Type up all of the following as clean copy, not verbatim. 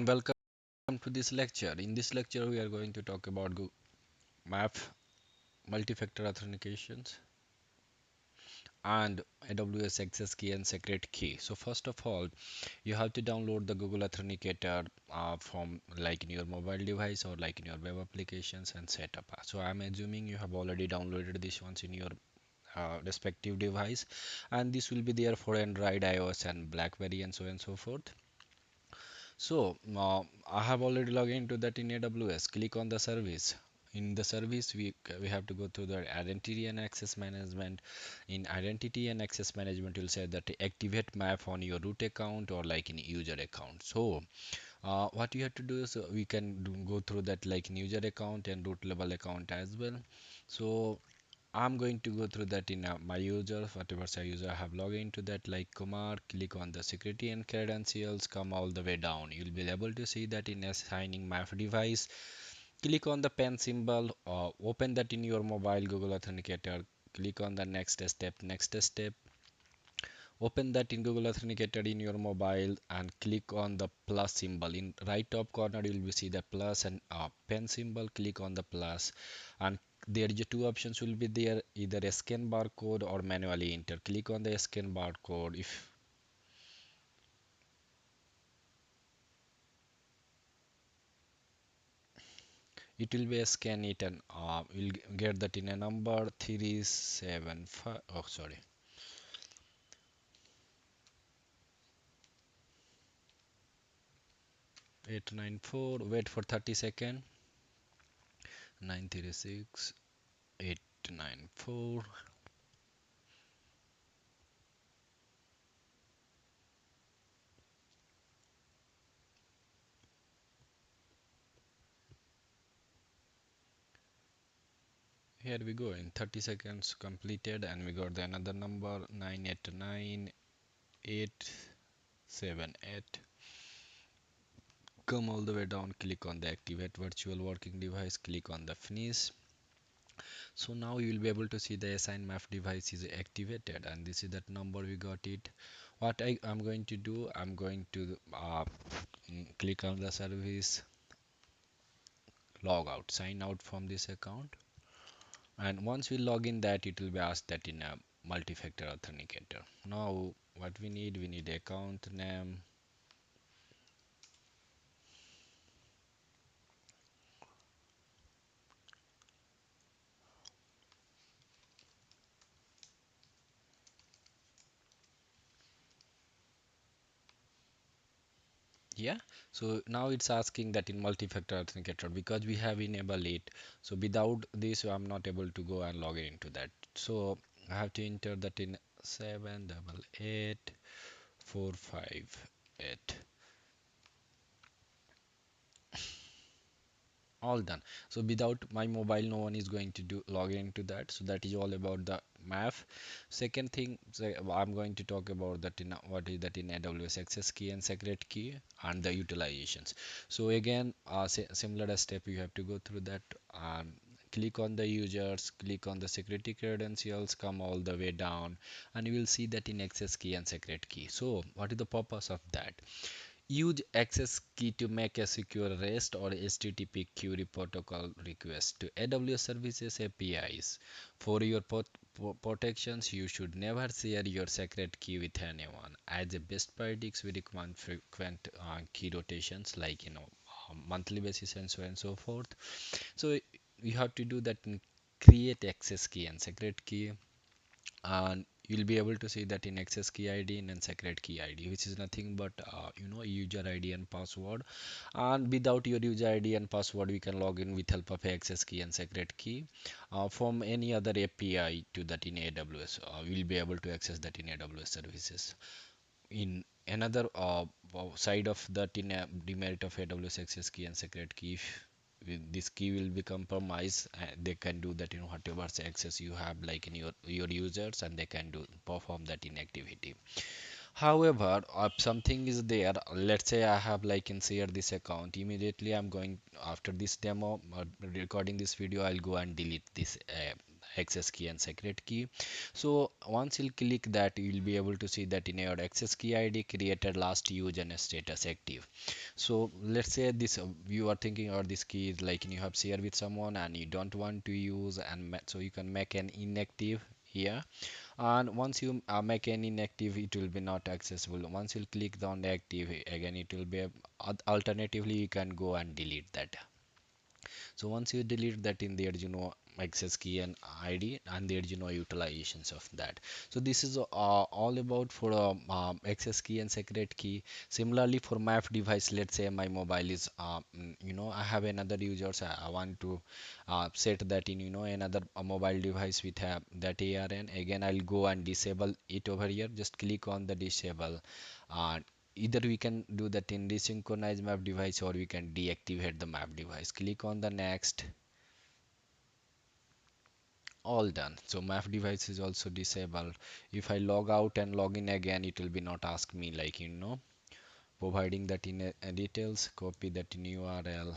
and welcome to this lecture. In this lecture, we are going to talk about map, multi-factor authentications, and AWS access key and secret key. So first of all, you have to download the Google Authenticator from like in your mobile device or like in your web applications and set up. So I'm assuming you have already downloaded this ones in your respective device, and this will be there for Android, iOS, and BlackBerry, and so on and so forth. So I have already logged into that in AWS. Click on the service. In the service, we have to go to the identity and access management. In identity and access management, you'll say that activate map on your root account or like in user account. So what you have to do is we can go through that like in user account and root level account as well. So I'm going to go through that in my user, whatever say user I have logged into that like Kumar. Click on the security and credentials, come all the way down. You'll be able to see that in assigning my device. Click on the pen symbol, open that in your mobile Google Authenticator. Click on the next step. Open that in Google Authenticator in your mobile and click on the plus symbol. In right top corner, you will see the plus and pen symbol. Click on the plus, and there is two options will be there, either a scan barcode or manually enter. Click on the scan barcode. If it will be a scan it, and you'll get that in a number 375. Oh, sorry. 894. Wait for 30 seconds. 936 894. Here we go. In 30 seconds completed, and we got the another number 989878. Come all the way down, click on the activate virtual working device, click on the finish. So now you will be able to see the assign map device is activated, and this is that number we got it. What I am going to do, I'm going to click on the service, log out, sign out from this account. And once we log in that, it will be asked that in a multi-factor authenticator. Now what we need account name, yeah. So now it's asking that in multi-factor authenticator because we have enabled it. So without this I'm not able to go and log into that. So I have to enter that in 788458. All done. So without my mobile no one is going to do log into that. So that is all about the map. Second thing, so I'm going to talk about that in what is that in AWS access key and secret key and the utilizations. So again similar step you have to go through that, and click on the users, click on the security credentials, come all the way down, and you will see that in access key and secret key. So what is the purpose of that? Use access key to make a secure REST or HTTP query protocol request to AWS services APIs. For your protections, you should never share your secret key with anyone. As a best practice, we recommend frequent key rotations, like monthly basis and so on and so forth. So you have to do that in create access key and secret key, and you'll be able to see that in access key id and secret key id, which is nothing but user id and password. And without your user id and password we can log in with help of access key and secret key from any other api to that in aws. We'll be able to access that in aws services. In another side of that, in a demerit of aws access key and secret key, if this key will be compromised, they can do that in whatever access you have like in your users, and they can do perform that inactivity. However, something is there. Let's say I have like in share this account. Immediately I'm going after this demo recording this video, I'll go and delete this access key and secret key. So once you click that, you'll be able to see that in your access key id created last use and status active. So let's say this you are thinking, or this key is like you have shared with someone and you don't want to use, and so you can make an inactive here. And once you make an inactive, it will be not accessible. Once you click on the active again, it will be alternatively you can go and delete that. So once you delete that, in there access key and id, and there utilizations of that. So this is all about for access key and secret key. Similarly for map device, let's say my mobile is I have another users, I want to set that in another mobile device with that ARN. Again, I'll go and disable it over here. Just click on the disable. uh, Either we can do that in desynchronize map device, or we can deactivate the map device. Click on the next. All done. So map device is also disabled. If I log out and log in again, it will be not ask me, like providing that in details. Copy that in URL.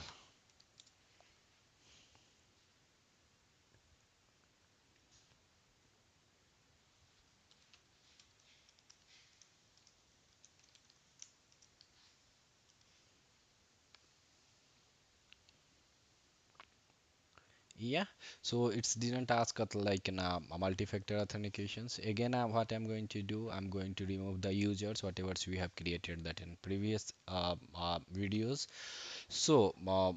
Yeah, so it's didn't ask us like in a multi-factor authentications. Again, what I'm going to do, I'm going to remove the users, whatever we have created that in previous videos. So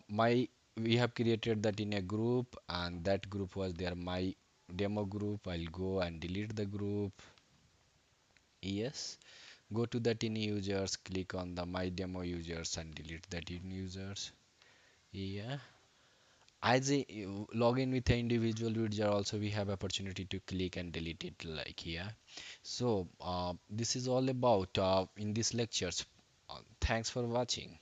my we have created that in a group, and that group was there, my demo group. I'll go and delete the group. Yes, go to that in users, click on the my demo users and delete that in users. Yeah, as a log in with an individual user also, we have opportunity to click and delete it like here. So this is all about in these lectures. Thanks for watching.